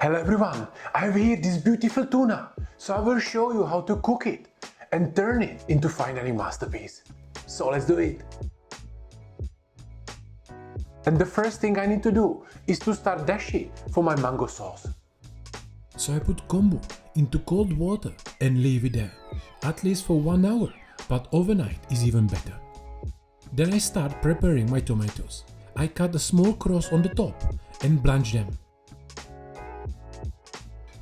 Hello everyone, I have here this beautiful tuna, so I will show you how to cook it and turn it into fine dining masterpiece. So let's do it. And the first thing I need to do is to start dashi for my mango sauce. So I put kombu into cold water and leave it there, at least for 1 hour, but overnight is even better. Then I start preparing my tomatoes. I cut a small cross on the top and blanch them.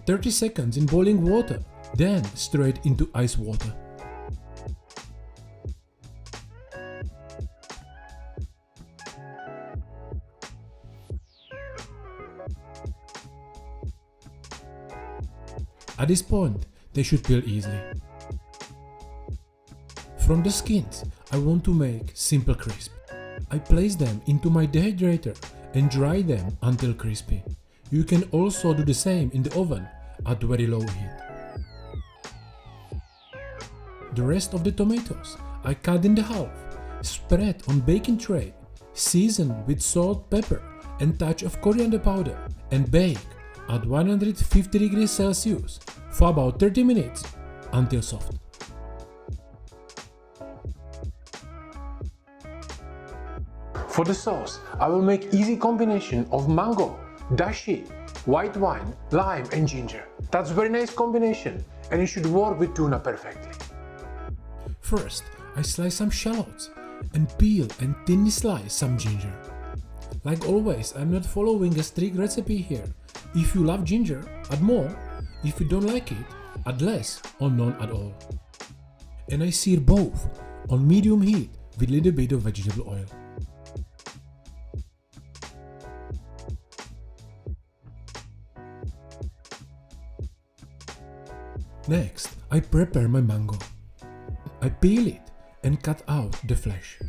30 seconds in boiling water, then straight into ice water. At this point, they should peel easily. From the skins, I want to make simple crisp. I place them into my dehydrator and dry them until crispy. You can also do the same in the oven at very low heat. The rest of the tomatoes I cut in half, spread on baking tray, season with salt, pepper and touch of coriander powder and bake at 150 degrees Celsius for about 30 minutes until soft. For the sauce, I will make easy combination of mango, dashi, white wine, lime and ginger. That's very nice combination and it should work with tuna perfectly. First, I slice some shallots and peel and thinly slice some ginger. Like always, I'm not following a strict recipe here. If you love ginger, add more. If you don't like it, add less or none at all. And I sear both on medium heat with a little bit of vegetable oil. Next, I prepare my mango. I peel it and cut out the flesh.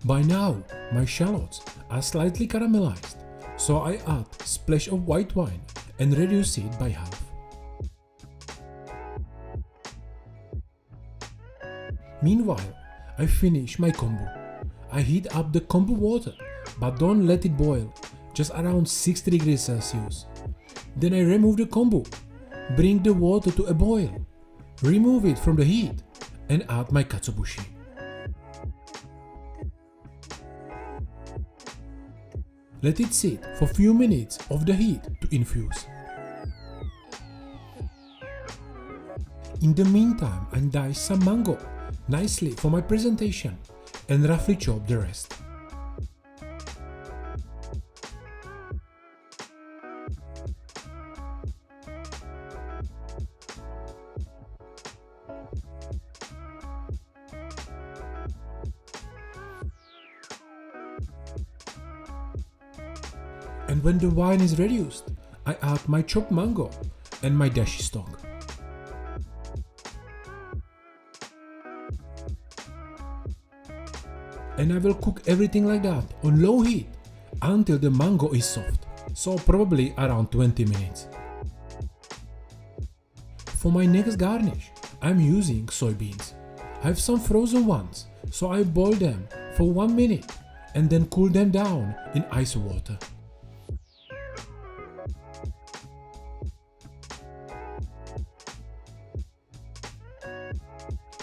By now, my shallots are slightly caramelized, so I add a splash of white wine and reduce it by half. Meanwhile, I finish my kombu. I heat up the kombu water, but don't let it boil, just around 60 degrees Celsius. Then I remove the kombu, bring the water to a boil, remove it from the heat and add my katsuobushi. Let it sit for few minutes off the heat to infuse. In the meantime, I dice some mango nicely for my presentation and roughly chop the rest. And when the wine is reduced, I add my chopped mango and my dashi stock. And I will cook everything like that on low heat until the mango is soft, so probably around 20 minutes. For my next garnish, I'm using soybeans. I have some frozen ones, so I boil them for 1 minute and then cool them down in ice water.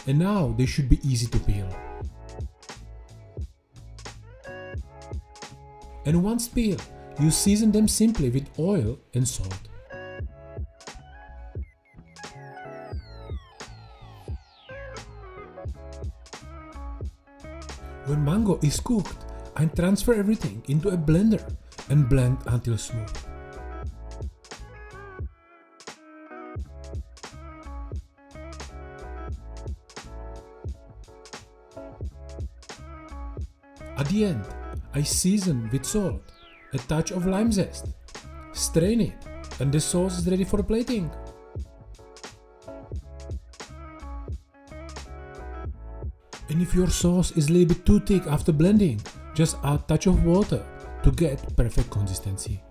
And now they should be easy to peel. And once peeled, you season them simply with oil and salt. When mango is cooked, I transfer everything into a blender and blend until smooth. At the end, I season with salt, a touch of lime zest, strain it, and the sauce is ready for plating. And if your sauce is a little bit too thick after blending, just add a touch of water to get perfect consistency.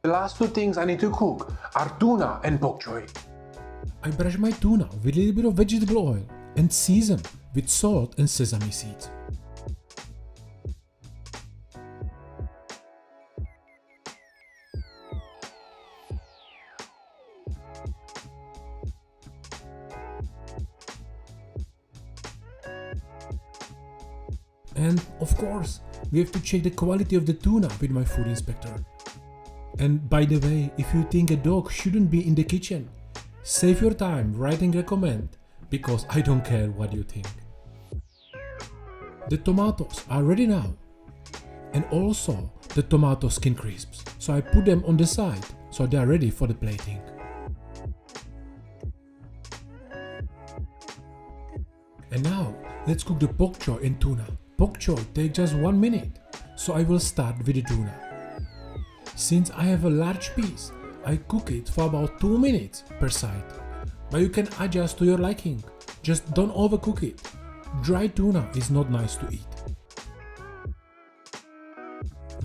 The last two things I need to cook are tuna and bok choy. I brush my tuna with a little bit of vegetable oil and season with salt and sesame seeds. And of course, we have to check the quality of the tuna with my food inspector. And by the way, if you think a dog shouldn't be in the kitchen, save your time writing a comment, because I don't care what you think. The tomatoes are ready now. And also the tomato skin crisps. So I put them on the side so they are ready for the plating. And now let's cook the bok choy and tuna. Bok choy takes just 1 minute, so I will start with the tuna. Since I have a large piece, I cook it for about 2 minutes per side. But you can adjust to your liking, just don't overcook it. Dry tuna is not nice to eat.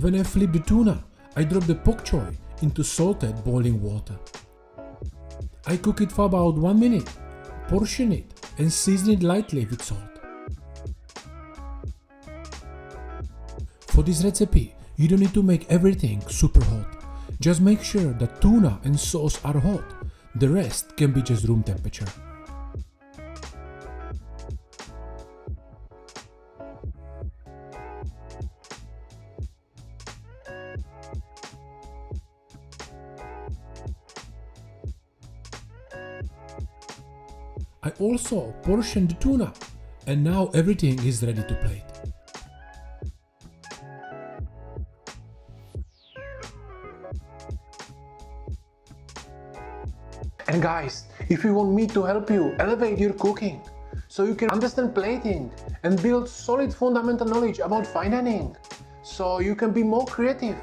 When I flip the tuna, I drop the bok choy into salted boiling water. I cook it for about 1 minute, portion it and season it lightly with salt. For this recipe, you don't need to make everything super hot. Just make sure that tuna and sauce are hot. The rest can be just room temperature. I also portioned the tuna, and now everything is ready to plate. And guys, if you want me to help you elevate your cooking, so you can understand plating and build solid fundamental knowledge about fine dining, so you can be more creative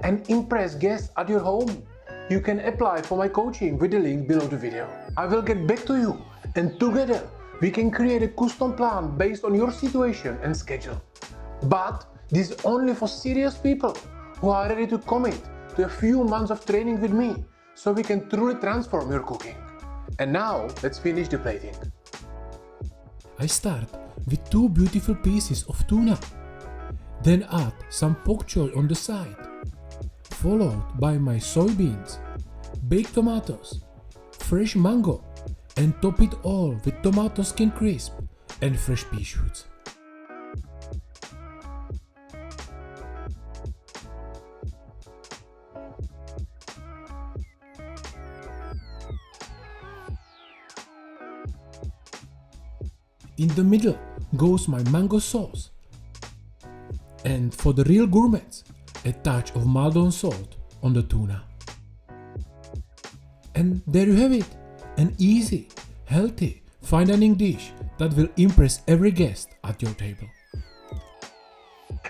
and impress guests at your home, you can apply for my coaching with the link below the video. I will get back to you, and together we can create a custom plan based on your situation and schedule. But this is only for serious people who are ready to commit to a few months of training with me, so we can truly transform your cooking. And now let's finish the plating. I start with 2 beautiful pieces of tuna, then add some bok choy on the side, followed by my soybeans, baked tomatoes, fresh mango, and top it all with tomato skin crisp and fresh pea shoots. In the middle goes my mango sauce, and for the real gourmets, a touch of Maldon salt on the tuna. And there you have it, an easy, healthy, fine dining dish that will impress every guest at your table.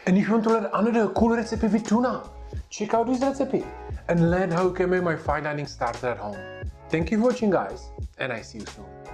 And if you want to learn another cool recipe with tuna, check out this recipe and learn how you can make my fine dining starter at home. Thank you for watching, guys, and I see you soon.